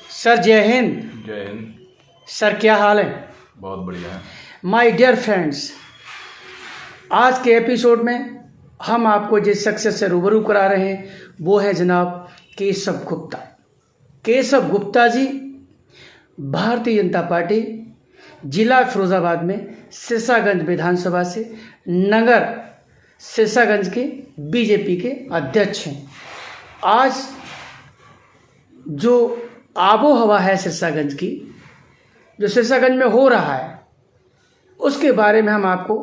Sir जय हिंद। जय Hind. Sir क्या हाल है? बहुत बढ़िया है। माय डियर फ्रेंड्स, आज के एपिसोड में हम आपको जिस शख्सियत से रूबरू करा रहे हैं वो है जनाब केशव गुप्ता। केशव गुप्ता जी भारतीय जनता पार्टी जिला फिरोजाबाद में सिरसागंज विधानसभा से नगर सिरसागंज के बीजेपी के अध्यक्ष हैं। आज जो आबो हवा है सिरसागंज की, जो सिरसागंज में हो रहा है, उसके बारे में हम आपको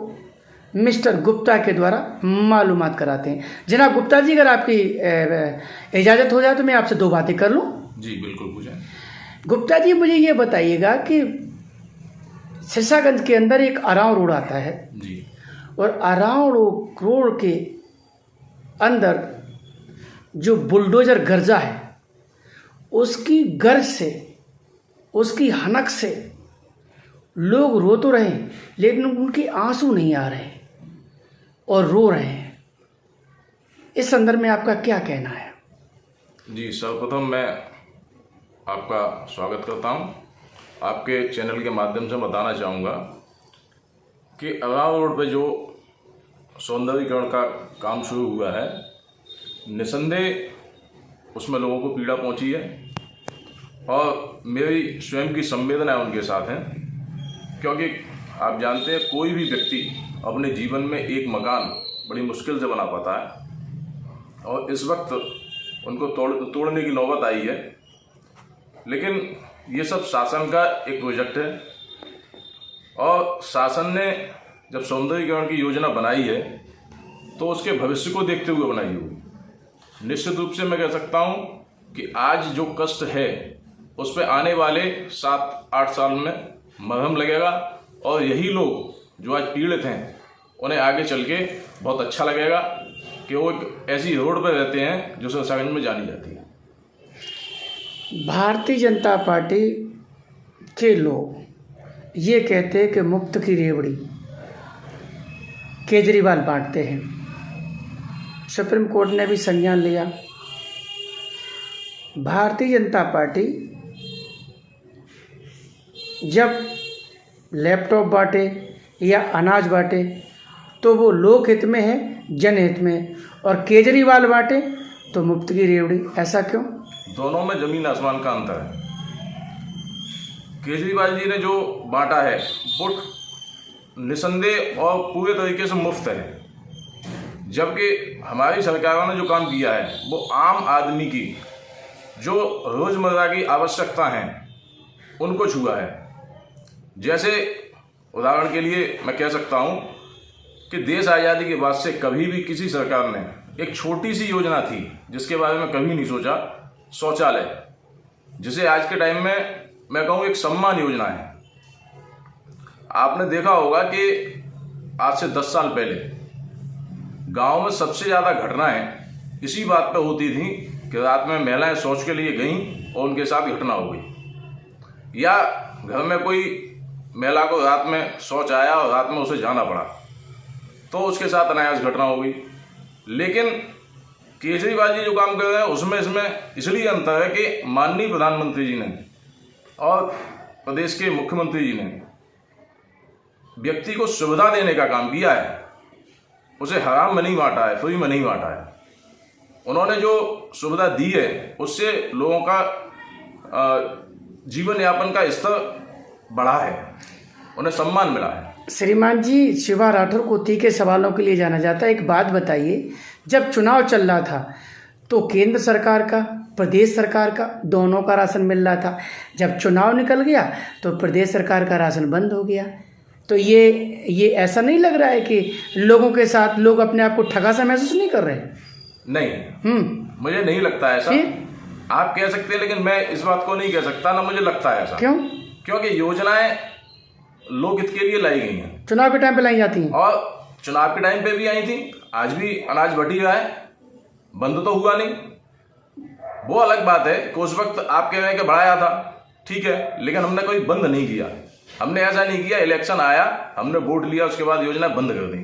मिस्टर गुप्ता के द्वारा मालूमात कराते हैं। जनाब गुप्ता जी, अगर आपकी इजाज़त हो जाए तो मैं आपसे दो बातें कर लूँ। जी बिल्कुल पूछें। गुप्ता जी मुझे ये बताइएगा कि सिरसागंज के अंदर एक अराव रोड आता है जी, और अराव रोड के अंदर जो बुलडोजर गर्जा है, उसकी गर्ज से, उसकी हनक से लोग रो तो रहे हैं लेकिन उनके आंसू नहीं आ रहे और रो रहे हैं। इस संदर्भ में आपका क्या कहना है? जी सर्वप्रथम मैं आपका स्वागत करता हूं। आपके चैनल के माध्यम से बताना चाहूँगा कि अराव रोड पे जो सौंदर्यीकरण का काम शुरू हुआ है, निसंदेह उसमें लोगों को पीड़ा पहुंची है और मेरी स्वयं की संवेदना उनके साथ है, क्योंकि आप जानते हैं कोई भी व्यक्ति अपने जीवन में एक मकान बड़ी मुश्किल से बना पाता है और इस वक्त उनको तोड़ने की नौबत आई है। लेकिन ये सब शासन का एक प्रोजेक्ट है और शासन ने जब सौंदर्यीकरण की योजना बनाई है तो उसके भविष्य को देखते हुए बनाई होगी। निश्चित रूप से मैं कह सकता हूँ कि आज जो कष्ट है उस पर आने वाले 7-8 साल में मरहम लगेगा और यही लोग जो आज पीड़ित हैं उन्हें आगे चल के बहुत अच्छा लगेगा कि वो एक ऐसी रोड पर रहते हैं जो सिरसागंज में जानी जाती है। भारतीय जनता पार्टी के लोग ये कहते हैं कि मुफ्त की रेवड़ी केजरीवाल बांटते हैं। सुप्रीम कोर्ट ने भी संज्ञान लिया। भारतीय जनता पार्टी जब लैपटॉप बांटे या अनाज बांटे तो वो लोकहित में है, जनहित में है, और केजरीवाल बांटे तो मुफ्त की रेवड़ी। ऐसा क्यों? दोनों में जमीन आसमान का अंतर है। केजरीवाल जी ने जो बांटा है वो निसंदेह और पूरे तरीके से मुफ्त है, जबकि हमारी सरकारों ने जो काम किया है वो आम आदमी की जो रोज़मर्रा की आवश्यकता हैं उनको छुआ है। जैसे उदाहरण के लिए मैं कह सकता हूँ कि देश आज़ादी के बाद से कभी भी किसी सरकार ने एक छोटी सी योजना थी जिसके बारे में कभी नहीं सोचा, शौचालय, जिसे आज के टाइम में मैं कहूँ एक सम्मान योजना है। आपने देखा होगा कि आज से 10 साल पहले गांव में सबसे ज़्यादा घटनाएं इसी बात पे होती थी कि रात में महिलाएं शौच के लिए गईं और उनके साथ घटना हो गई, या घर में कोई महिला को रात में शौच आया और रात में उसे जाना पड़ा तो उसके साथ अनायास घटना हो गई। लेकिन केजरीवाल जी जो काम कर रहे हैं उसमें इसमें इसलिए अंतर है कि माननीय प्रधानमंत्री जी ने और प्रदेश के मुख्यमंत्री जी ने व्यक्ति को सुविधा देने का काम किया है। उसे हराम में नहीं बांटा है, फ्री में नहीं बांटा है। उन्होंने जो सुविधा दी है उससे लोगों का जीवन यापन का स्तर बढ़ा है, उन्हें सम्मान मिला है। श्रीमान जी, शिवा राठौर को तीखे सवालों के लिए जाना जाता है। एक बात बताइए, जब चुनाव चल रहा था तो केंद्र सरकार का, प्रदेश सरकार का, दोनों का राशन मिल रहा था। जब चुनाव निकल गया तो प्रदेश सरकार का राशन बंद हो गया। तो ये ऐसा नहीं लग रहा है कि लोगों के साथ लोग अपने आप को ठगा सा महसूस नहीं कर रहे? नहीं, मुझे नहीं लगता है ऐसा। आप कह सकते हैं लेकिन मैं इस बात को नहीं कह सकता, ना मुझे लगता है ऐसा। क्यों? क्योंकि योजनाएं लोकहित के लिए लाई गई हैं, चुनाव के टाइम पे लाई जाती हैं, और चुनाव के टाइम पे भी आई थी। आज भी अनाज बटी रहा है, बंद तो हुआ नहीं। वो अलग बात है कि उस वक्त आप कह रहे हैं कि बढ़ाया था, ठीक है, लेकिन हमने कोई बंद नहीं किया। हमने ऐसा नहीं किया इलेक्शन आया, हमने वोट लिया, उसके बाद योजना बंद कर दी।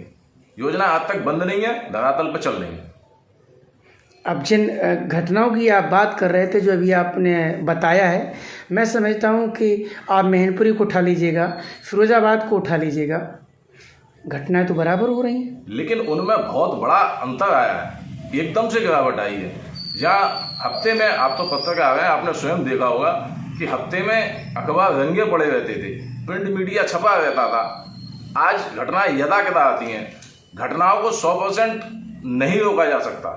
योजना आज तक बंद नहीं है, धरातल पर चल रही है। अब जिन घटनाओं की आप बात कर रहे थे जो अभी आपने बताया है, मैं समझता हूँ कि आप मैनपुरी को उठा लीजिएगा, फिरोजाबाद को उठा लीजिएगा, घटनाएं तो बराबर हो रही हैं, लेकिन उनमें बहुत बड़ा अंतर आया है, एकदम से गिरावट आई है। जहाँ हफ्ते में, आप तो पत्रकार हैं, आपने स्वयं देखा होगा कि हफ्ते में अखबार रंगे पड़े रहते थे, प्रिंट मीडिया छपा रहता था। आज घटनाएं यदा कदा आती हैं। घटनाओं को 100% नहीं रोका जा सकता।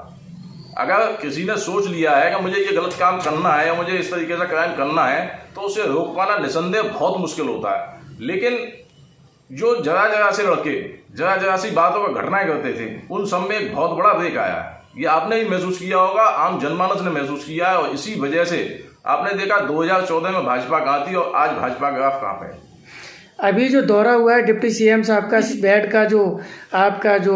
अगर किसी ने सोच लिया है कि मुझे ये गलत काम करना है या मुझे इस तरीके से क्राइम करना है, तो उसे रोक पाना निसंदेह बहुत मुश्किल होता है। लेकिन जो जरा जरा से लड़के जरा जरा सी बातों पर घटनाएं करते थे, उन सब में एक बहुत बड़ा ब्रेक आया है। ये आपने भी महसूस किया होगा, आम जनमानस ने महसूस किया है। और इसी वजह से आपने देखा 2014 में भाजपा कहाँ थी और आज भाजपा का ग्राफ कहाँ पे है। अभी जो दौरा हुआ है डिप्टी सीएम साहब का, बेड का जो आपका जो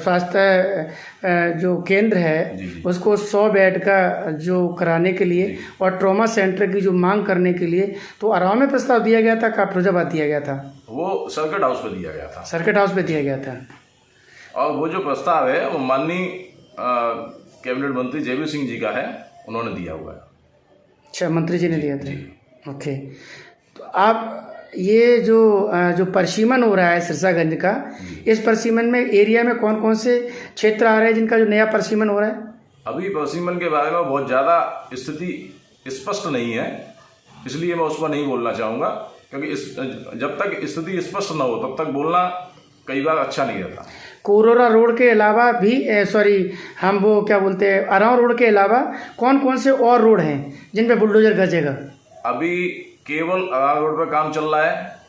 स्वास्थ्य जो केंद्र है उसको 100 बेड का जो कराने के लिए और ट्रॉमा सेंटर की जो मांग करने के लिए, तो आराम में प्रस्ताव दिया गया था का फिरोजाबाद दिया गया था? वो सर्किट हाउस पे दिया गया था। सर्किट हाउस पे दिया गया था। और वो जो प्रस्ताव है वो माननीय कैबिनेट मंत्री जयवीर सिंह जी का है, उन्होंने दिया हुआ है। अच्छा, मंत्री जी ने दिया था। ओके, तो आप ये जो परसीमन हो रहा है सिरसागंज का, इस परसीमन में एरिया में कौन कौन से क्षेत्र आ रहे हैं जिनका जो नया परसीमन हो रहा है? अभी परसीमन के बारे में बहुत ज़्यादा स्थिति स्पष्ट नहीं है, इसलिए मैं उस पर नहीं बोलना चाहूँगा, क्योंकि जब तक स्थिति स्पष्ट न हो तब तक बोलना कई बार अच्छा नहीं रहता। कोरोरा रोड के अलावा भी हम वो क्या बोलते हैं, अराव रोड के अलावा कौन कौन से और रोड हैं जिन पे बुलडोजर गजेगा? अभी केवल अराव रोड पर काम चल रहा है।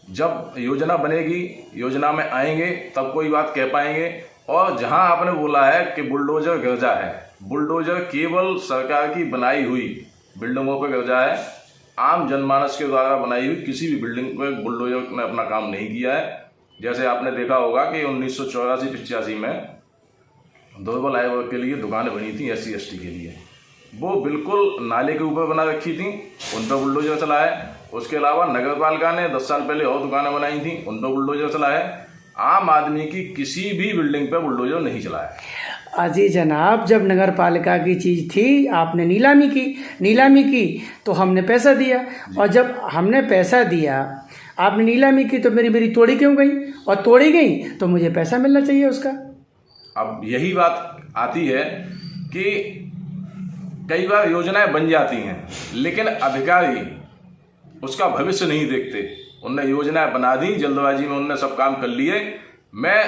जब योजना बनेगी, योजना में आएंगे, तब कोई बात कह पाएंगे। और जहां आपने बोला है कि बुलडोजर गरजा है, बुलडोजर केवल सरकार की बनाई हुई बिल्डिंगों पर गरजा है। आम जनमानस के द्वारा बनाई हुई किसी भी बिल्डिंग पर बुलडोजर ने अपना काम नहीं किया है। जैसे आपने देखा होगा कि 1984-85 में दुर्बल आय वर्ग के लिए दुकानें बनी थी SC ST के लिए, वो बिल्कुल नाले के ऊपर बना रखी थी, उन पर बुलडोजर चला है। उसके अलावा नगर पालिका ने 10 साल पहले और दुकानें बनाई थी, उन पर बुलडोजर चला है। आम आदमी की किसी भी बिल्डिंग पर बुलडोजर नहीं चला है। अजी जनाब, जब नगर पालिका की चीज़ थी आपने नीलामी की तो हमने पैसा दिया, और जब हमने पैसा दिया आपने नीलामी की तो मेरी तोड़ी क्यों गई, और तोड़ी गई तो मुझे पैसा मिलना चाहिए उसका। अब यही बात आती है कि कई बार योजनाएं बन जाती हैं, लेकिन अधिकारी उसका भविष्य नहीं देखते। उनने योजनाएं बना दी, जल्दबाजी में उनने सब काम कर लिए। मैं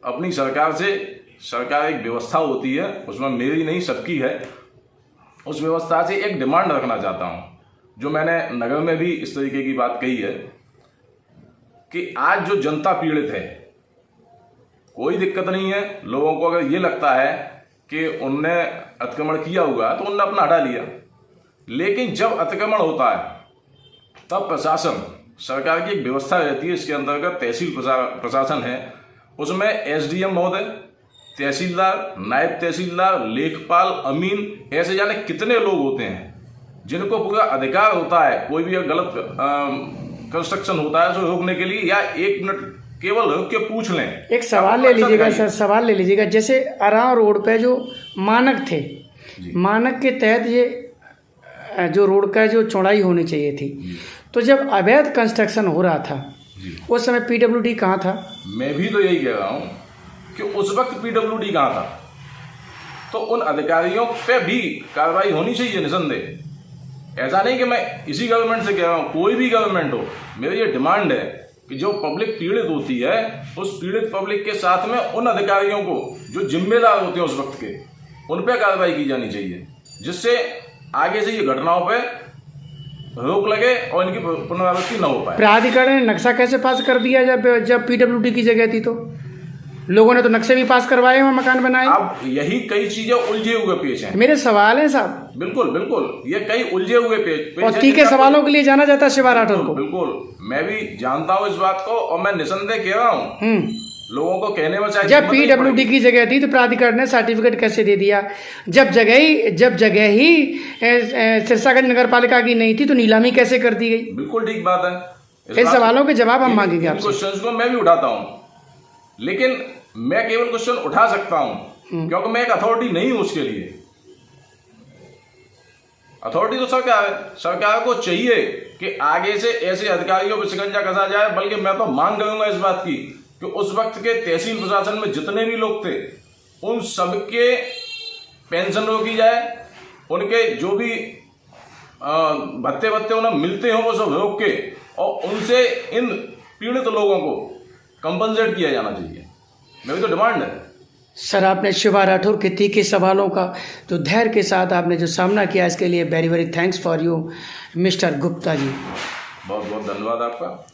अपनी सरकार एक व्यवस्था होती है, उसमें मेरी नहीं सबकी है, उस व्यवस्था से एक डिमांड रखना चाहता हूं, जो मैंने नगर में भी इस तरीके की बात कही है कि आज जो जनता पीड़ित है, कोई दिक्कत नहीं है। लोगों को अगर ये लगता है कि उनने अतिक्रमण किया हुआ तो उनने अपना हटा लिया, लेकिन जब अतिक्रमण होता है तब प्रशासन, सरकार की एक व्यवस्था रहती है, इसके अंतर्गत तहसील प्रशासन है, उसमें SDM महोदय, तहसीलदार, नायब तहसीलदार, लेखपाल, अमीन, ऐसे जाने कितने लोग होते हैं जिनको पूरा अधिकार होता है कोई भी गलत कंस्ट्रक्शन होता है उसे रोकने के लिए, या 1 मिनट केवल रोक के पूछ लें। एक सवाल ले लीजिएगा सर, सवाल ले लीजिएगा। जैसे अराव रोड पे जो मानक थे, मानक के तहत ये जो रोड का जो चौड़ाई होनी चाहिए थी, तो जब अवैध कंस्ट्रक्शन हो रहा था उस समय PWD कहाँ था? मैं भी तो यही कह रहा हूँ कि उस वक्त PWD कहाँ था। तो उन अधिकारियों पे भी कार्रवाई होनी चाहिए निसंदेह। ऐसा नहीं कि मैं इसी गवर्नमेंट से कह रहा हूँ, कोई भी गवर्नमेंट हो, मेरी ये डिमांड है कि जो पब्लिक पीड़ित होती है, उस पीड़ित पब्लिक के साथ में उन अधिकारियों को जो जिम्मेदार होते हैं उस वक्त के, उन पर कार्रवाई की जानी चाहिए, जिससे आगे से ये घटनाओं पे रोक लगे और इनकी पुनरावृत्ति न हो पाए। प्राधिकरण ने नक्शा कैसे पास कर दिया जब PWD की जगह थी? तो लोगों ने तो नक्शे भी पास करवाए हैं, मकान बनाए। अब यही कई चीजें उलझे हुए पेश हैं। मेरे सवाल हैं साहब। बिल्कुल, ये कई उलझे हुए पेश और तीखे सवालों के लिए जाना जाता है शिवा राठौर को। बिल्कुल, मैं भी जानता हूँ इस बात को, और मैं निसंदेह कह रहा हूँ, लोगों को कहने में चाहे जब PWD की जगह थी तो प्राधिकरण ने सर्टिफिकेट कैसे दे दिया? जब जगह ही सिरसागंज नगर पालिका की नहीं थी तो नीलामी कैसे कर दी गई? बिल्कुल ठीक बात है। इन सवालों के जवाब हम मांगेंगे आपसे। क्वेश्चन को मैं भी उठाता हूँ, लेकिन मैं केवल क्वेश्चन उठा सकता हूँ, क्योंकि मैं एक अथॉरिटी नहीं हूं उसके लिए। अथॉरिटी तो सरकार है, सरकार को चाहिए कि आगे से ऐसे अधिकारियों पर शिकंजा कसा जाए। बल्कि मैं तो मांग करूंगा इस बात की कि उस वक्त के तहसील प्रशासन में जितने भी लोग थे उन सबके पेंशन रोकी जाए, उनके जो भी भत्ते उन्हें मिलते हो वो सब रोक के, और उनसे इन पीड़ित लोगों को कंपनसेट किया जाना चाहिए। मेरी तो डिमांड है। सर, आपने शिवा राठौर के तीखे सवालों का जो धैर्य के साथ आपने जो सामना किया, इसके लिए very very thanks for you mister Gupta ji. बहुत बहुत धन्यवाद आपका।